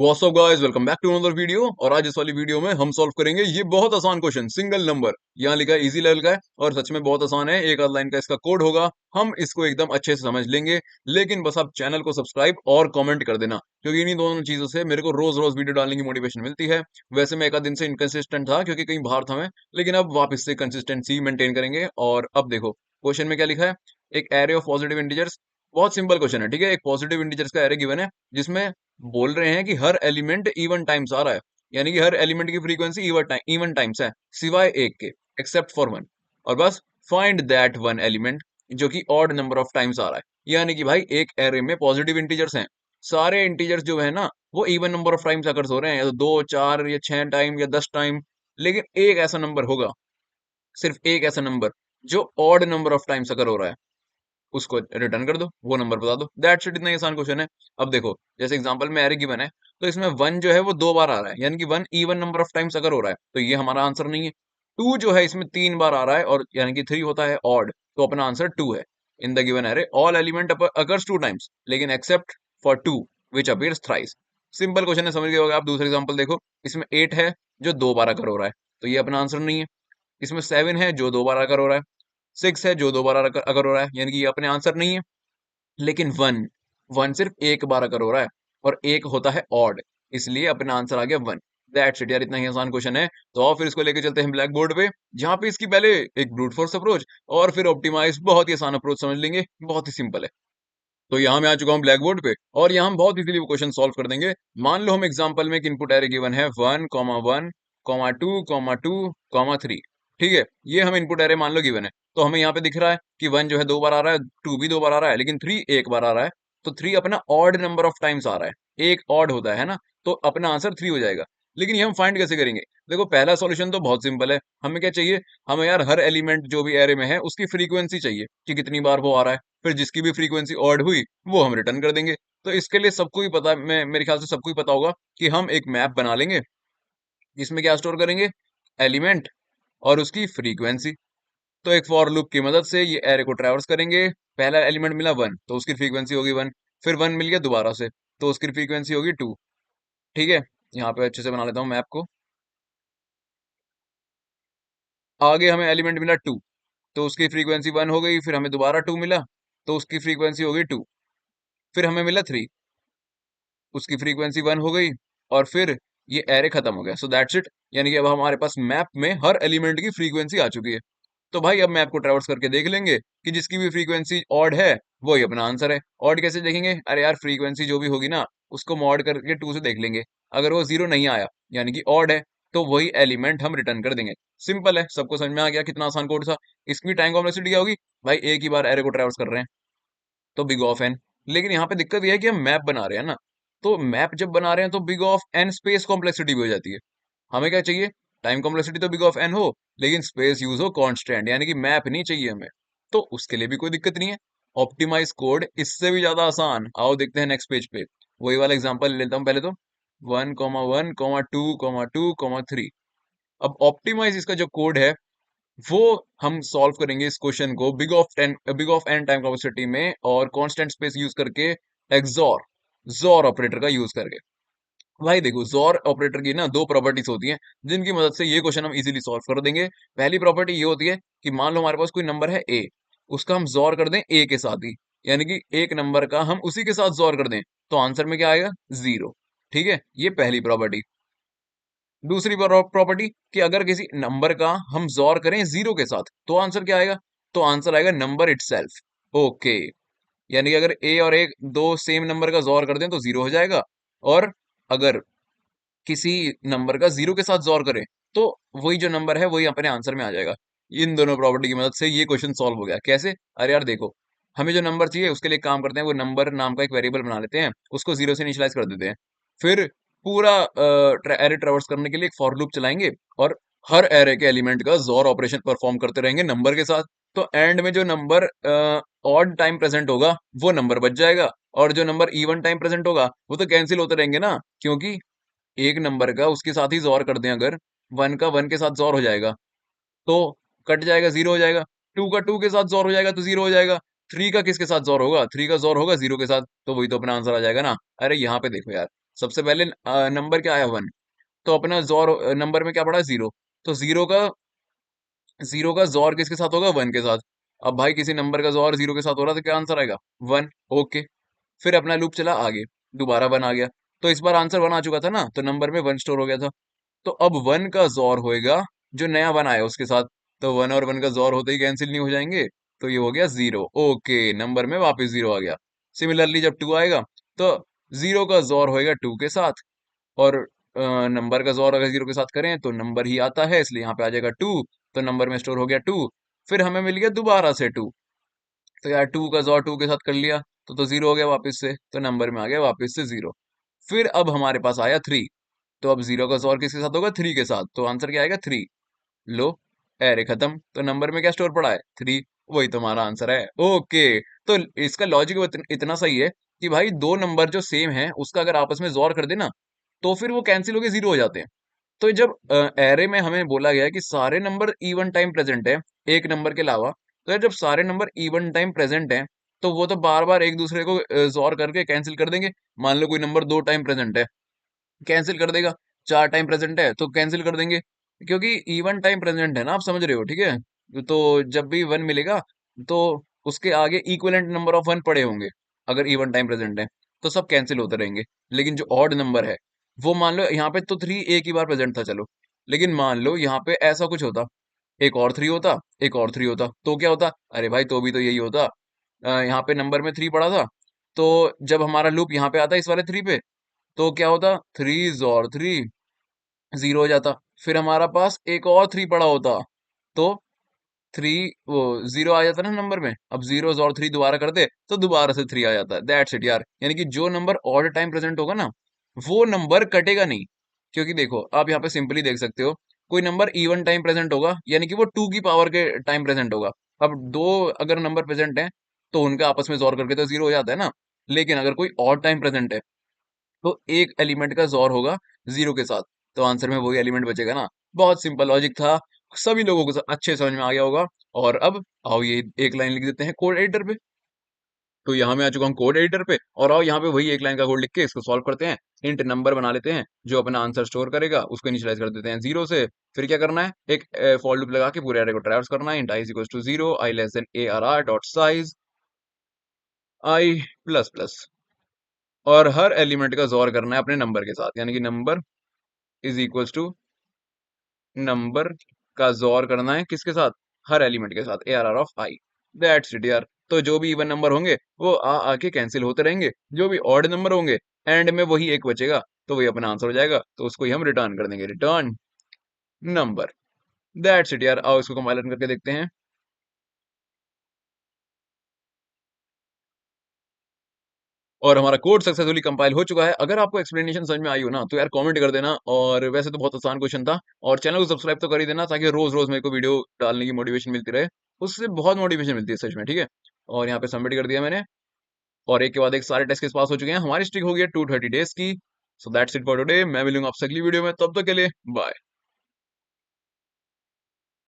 What's up guys, welcome back to another video. और आज इस वाली वीडियो में हम सॉल्व करेंगे ये बहुत आसान क्वेश्चन, सिंगल नंबर। यहाँ लिखा है इजी लेवल का है और सच में बहुत आसान है। एक आध लाइन का इसका कोड होगा, हम इसको एकदम अच्छे से समझ लेंगे। लेकिन बस आप चैनल को सब्सक्राइब और कमेंट कर देना, क्योंकि इन्हीं दोनों चीजों से मेरे को रोज रोज वीडियो डालने की मोटिवेशन मिलती है। वैसे मैं एक आध दिन से इनकंसिस्टेंट था क्योंकि कहीं बाहर था मैं, लेकिन अब वापस से कंसिस्टेंसी मेंटेन करेंगे। और अब देखो क्वेश्चन में क्या लिखा है। एक एरे ऑफ पॉजिटिव इंटीजर्स, बहुत सिंपल क्वेश्चन है, ठीक है। एक पॉजिटिव इंटीजर्स का एरे गिवन है जिसमें बोल रहे हैं कि हर एलिमेंट इवन टाइम्स आ रहा है, यानी कि हर एलिमेंट की फ्रीक्वेंसी इवन टाइम्स है सिवाय एक के, एक्सेप्ट फॉर वन। और बस फाइंड दैट वन एलिमेंट जो कि ऑड नंबर ऑफ टाइम्स आ रहा है। यानी कि भाई एक एरे में पॉजिटिव इंटीजर्स हैं, सारे इंटीजर्स जो है ना वो इवन नंबर ऑफ टाइम्स अकर हो रहे हैं, या तो 2 4 या 6 टाइम या 10 टाइम। लेकिन एक ऐसा नंबर होगा, सिर्फ एक ऐसा नंबर जो ऑड नंबर ऑफ टाइम्स अकर हो रहा है, उसको रिटर्न कर दो, वो नंबर बता दो। दैट्स इट, इतना ही आसान क्वेश्चन है। अब देखो जैसे एग्जांपल में एरे गिवन है, तो इसमें वन जो है वो 2 बार आ रहा है, यानी कि one even number of times अगर हो रहा है, तो ये हमारा आंसर नहीं है। टू जो है इसमें 3 बार आ रहा है, और यानी कि थ्री होता है ऑड, तो अपना आंसर टू है। In the given array all element occurs 2 times, लेकिन except for two which appears thrice. Simple question है, समझ गए होगे आप। दूसरा एग्जाम्पल देखो, इसमें 8 है जो 2 बार अकर हो रहा है, तो ये अपना आंसर नहीं है। इसमें 7 है जो 2 बार अकर हो रहा है, 6 है जो 2 बार अगर हो रहा है, यानी कि ये अपने आंसर नहीं है। लेकिन वन, वन सिर्फ एक बार अगर हो रहा है, और एक होता है ऑड, इसलिए अपना आंसर आ गया वन। दैट्स इट यार, इतना ही आसान क्वेश्चन है। तो आओ फिर इसको लेके चलते हैं ब्लैक बोर्ड पे, जहां पे इसकी पहले एक ब्रूट फोर्स अप्रोच और फिर ऑप्टिमाइज, बहुत ही आसान अप्रोच समझ लेंगे, बहुत ही सिंपल है। तो यहाँ मैं आ चुका हूँ ब्लैक बोर्ड पे, और यहाँ हम बहुत इजीली वो क्वेश्चन सॉल्व कर देंगे। मान लो हम एग्जांपल में एक इनपुट एरे गिवन है 1,1,2,2,3, ठीक है। ये हम इनपुट एरे मान लो गिवन है, तो हमें यहाँ पे दिख रहा है कि वन जो है 2 बार आ रहा है, टू भी 2 बार आ रहा है, लेकिन थ्री एक बार आ रहा है। तो थ्री अपना ऑड नंबर ऑफ टाइम्स आ रहा है, एक ऑड होता है ना, तो अपना आंसर थ्री हो जाएगा। लेकिन ये हम फाइंड कैसे करेंगे? देखो पहला सॉल्यूशन तो बहुत सिंपल है। हमें क्या चाहिए? हमें यार हर एलिमेंट जो भी एरे में है उसकी फ्रीक्वेंसी चाहिए कि कितनी बार वो आ रहा है। फिर जिसकी भी फ्रीक्वेंसी ऑड हुई वो हम रिटर्न कर देंगे। तो इसके लिए सबको ही पता, मैं मेरे ख्याल से सबको ही पता होगा कि हम एक मैप बना लेंगे, जिसमें क्या स्टोर करेंगे? एलिमेंट और उसकी फ्रीक्वेंसी। तो एक फॉर लूप की मदद से ये एरे को ट्रैवर्स करेंगे। पहला एलिमेंट मिला वन, तो उसकी फ्रीक्वेंसी होगी वन। फिर वन मिल गया दोबारा से, तो उसकी फ्रीक्वेंसी होगी टू। ठीक है, यहाँ पे अच्छे से बना लेता हूँ मैप को। आगे हमें एलिमेंट मिला टू, तो उसकी फ्रीक्वेंसी वन हो गई। फिर हमें दोबारा टू मिला, तो उसकी फ्रीक्वेंसी हो गई टू। फिर हमें मिला थ्री, उसकी फ्रीक्वेंसी वन हो गई। और फिर ये एरे खत्म हो गया। सो दैट्स इट, यानी कि अब हमारे पास मैप में हर एलिमेंट की फ्रीक्वेंसी आ चुकी है। तो भाई अब मैप को ट्रैवर्स करके देख लेंगे कि जिसकी भी फ्रीक्वेंसी ऑड है वही अपना आंसर है। ऑड कैसे देखेंगे? अरे यार फ्रीक्वेंसी जो भी होगी ना, उसको मॉड करके टू से देख लेंगे। अगर वो जीरो नहीं आया यानी कि ऑड है, तो वही एलिमेंट हम रिटर्न कर देंगे। सिंपल है, सबको समझ में आ गया कितना आसान कोड था। इसकी टाइम कॉम्प्लेक्सिटी क्या होगी? भाई एक ही बार एरे को ट्रैवर्स कर रहे हैं, तो बिग ऑफ एन। लेकिन यहाँ पे दिक्कत यह है कि हम मैप बना रहे हैं ना, तो मैप जब बना रहे हैं तो big of n space complexity भी हो जाती है। हमें क्या चाहिए? टाइम कॉम्प्लेक्सिटी तो बिग ऑफ एन हो, लेकिन स्पेस यूज हो कांस्टेंट, यानी कि मैप नहीं चाहिए हमें। तो उसके लिए भी कोई दिक्कत नहीं है। ऑप्टिमाइज कोड इससे भी ज्यादा आसान, आओ देखते हैं नेक्स्ट पेज पे। वही वाला एग्जांपल लेता हूँ पहले तो, 1,1,2,2,3। अब ऑप्टिमाइज इसका जो कोड है वो हम सॉल्व करेंगे इस क्वेश्चन को big of n time complexity में, और कांस्टेंट स्पेस यूज करके, एक्सॉर जोर ऑपरेटर का यूज करके। भाई देखो जोर ऑपरेटर की ना दो प्रॉपर्टीज होती हैं, जिनकी मदद से ये क्वेश्चन हम इजीली सॉल्व कर देंगे। पहली प्रॉपर्टी ये होती है कि मान लो हमारे पास कोई नंबर है ए, उसका हम जोर कर दें ए के साथ ही, यानी कि एक नंबर का हम उसी के साथ जोर कर दें, तो आंसर में क्या आएगा? जीरो। ठीक है, ये पहली प्रॉपर्टी। दूसरी प्रॉपर्टी कि अगर किसी नंबर का हम जोर करें जीरो के साथ, तो आंसर क्या आएगा? तो आंसर आएगा नंबर इटसेल्फ। ओके, यानी कि अगर ए और ए दो सेम नंबर का जोर कर दें तो जीरो हो जाएगा, और अगर किसी नंबर का जीरो के साथ जोर करें तो वही जो नंबर है वही अपने आंसर में आ जाएगा। इन दोनों प्रॉपर्टी की मदद से ये क्वेश्चन सॉल्व हो गया। कैसे? अरे यार देखो, हमें जो नंबर चाहिए उसके लिए एक काम करते हैं, वो नंबर नाम का एक वेरिएबल बना लेते हैं, उसको जीरो से इनिशियलाइज कर देते हैं। फिर पूरा एरे ट्रेवर्स करने के लिए एक फॉर लूप चलाएंगे, और हर एरे के एलिमेंट का जोर ऑपरेशन परफॉर्म करते रहेंगे नंबर के साथ। तो एंड में जो नंबर ऑड टाइम प्रेजेंट होगा वो नंबर बच जाएगा, और जो नंबर इवन टाइम प्रेजेंट होगा वो तो कैंसिल होते रहेंगे ना, क्योंकि एक नंबर का उसके साथ ही जोर कर दें अगर, वन का वन के साथ जोर हो जाएगा तो कट जाएगा, जीरो हो जाएगा। टू का टू के साथ जोर हो जाएगा तो जीरो हो जाएगा। थ्री का किसके साथ जोर होगा? थ्री का जोर होगा जीरो के साथ, तो वही तो अपना आंसर आ जाएगा ना। अरे यहाँ पे देखो यार, सबसे पहले नंबर क्या आया 1, तो अपना जोर नंबर में क्या पड़ा 0, तो जीरो का जोर किसके साथ होगा 1 के साथ। अब भाई किसी नंबर का जोर 0 के साथ हो रहा है तो क्या आंसर आएगा 1। ओके, फिर अपना लूप चला आगे, दोबारा 1 आ गया, तो इस बार आंसर 1 आ चुका था ना, तो नंबर में 1 स्टोर हो गया था। तो अब 1 का जोर होएगा जो नया 1 आया उसके साथ, तो 1 और 1 का जोर होते ही कैंसिल नहीं हो जाएंगे, तो ये हो गया 0। ओके, नंबर में वापस 0 आ गया। सिमिलरली जब 2 आएगा तो 0 का जोर होएगा 2 के साथ, और नंबर का जोर अगर 0 के साथ करें तो नंबर ही आता है, इसलिए यहाँ पे आ जाएगा 2, तो नंबर में स्टोर हो गया 2। फिर हमें मिल गया दोबारा से 2, तो यार 2 का जोर 2 के साथ कर लिया तो 0 हो गया वापस से, तो नंबर में आ गया वापस से 0। फिर अब हमारे पास आया 3, तो अब 0 का जोर किसके साथ होगा 3 के साथ, तो आंसर क्या आएगा 3। लो, एरे खत्म, तो नंबर में क्या स्टोर पड़ा है 3, वही तुम्हारा आंसर है। ओके, तो इसका लॉजिक इतना सही है कि भाई दो नंबर जो सेम है उसका अगर आपस में जोर कर देना तो फिर वो कैंसिल होके 0 हो जाते हैं। तो जब एरे में हमें बोला गया है कि सारे नंबर इवन टाइम प्रेजेंट है एक नंबर के अलावा, तो यार जब सारे नंबर इवन टाइम प्रेजेंट हैं तो वो तो बार बार एक दूसरे को जोर करके कैंसिल कर देंगे। मान लो कोई नंबर 2 टाइम प्रेजेंट है, कैंसिल कर देगा। 4 टाइम प्रेजेंट है तो कैंसिल कर देंगे, क्योंकि इवन टाइम प्रेजेंट है ना, आप समझ रहे हो, ठीक है। तो जब भी 1 मिलेगा तो उसके आगे इक्विवेलेंट नंबर ऑफ 1 पड़े होंगे, अगर इवन टाइम प्रेजेंट है तो सब कैंसिल होते रहेंगे। लेकिन जो ऑड नंबर है वो, मान लो यहाँ पे तो 3 एक ही बार प्रेजेंट था, चलो, लेकिन मान लो यहाँ पे ऐसा कुछ होता, एक और 3 होता, एक और 3 होता, तो क्या होता, अरे भाई तो भी तो यही होता। यहाँ पे नंबर में 3 पड़ा था, तो जब हमारा लूप यहाँ पे आता इस वाले 3 पे, तो क्या होता, 3 और 3 0 हो जाता। फिर हमारा पास एक और 3 पड़ा होता, तो 3 वो 0 आ जाता ना नंबर में। अब 0 और 3 दोबारा करते तो दोबारा से 3 आ जाता है। दैट्स इट यार, यानी कि जो नंबर ऑल टाइम प्रेजेंट होगा ना वो नंबर कटेगा नहीं। क्योंकि देखो आप यहाँ पे सिंपली देख सकते हो, कोई नंबर इवन टाइम प्रेजेंट होगा यानी कि वो 2 की पावर के टाइम प्रेजेंट होगा। अब दो अगर नंबर प्रेजेंट है तो उनका आपस में जोड़ करके तो 0 हो जाता है ना। लेकिन अगर कोई और टाइम प्रेजेंट है तो एक एलिमेंट का जोर होगा 0 के साथ, तो आंसर में वही एलिमेंट बचेगा ना। बहुत सिंपल लॉजिक था, सभी लोगों को अच्छे समझ में आ गया होगा। और अब आओ ये एक लाइन लिख देते हैं कोड एडिटर पे। तो यहाँ मैं आ चुका हूँ कोड एडिटर पे, और आओ यहाँ पे वही एक लाइन का कोड लिख के इसको सॉल्व करते हैं। इंट नंबर बना लेते हैं जो अपना आंसर स्टोर करेगा, उसको इनिशियलाइज कर देते हैं 0 से। फिर क्या करना है, एक फॉर लूप लगा के पूरे एरे को ट्रैवर्स करना है। Int i equals to 0, i less than ARR dot size i plus plus, और हर एलिमेंट का जोर करना है अपने नंबर के साथ, यानी कि number is equals to number का जोर करना है किसके साथ, हर एलिमेंट के साथ ARR of I. That's it यार। तो जो भी इवन नंबर होंगे वो आके कैंसिल होते रहेंगे, जो भी ऑड नंबर होंगे एंड में वही एक बचेगा, तो वही अपना आंसर हो जाएगा, तो उसको ही हम रिटर्न कर देंगे, रिटर्न नंबर। दैट्स इट यार। आओ इसको कंपाइल करके देखते हैं। और हमारा कोड सक्सेसफुली कंपाइल हो चुका है। अगर आपको एक्सप्लेनेशन समझ में आई हो ना तो यार कमेंट कर देना, और वैसे तो बहुत आसान क्वेश्चन था। और चैनल को सब्सक्राइब तो कर ही देना ताकि रोज रोज मेरे को वीडियो डालने की मोटिवेशन मिलती रहे। उससे बहुत मोटिवेशन मिलती है सच में, ठीक है। और यहाँ पे सबमिट कर दिया मैंने, और एक के बाद एक सारे टेस्ट केस पास हो चुके हैं। हमारी स्ट्रिक हो गई है 230 डेज की। So that's it for today. मैं मिलूंगा आपसे अगली वीडियो में, तब तक के लिए बाय।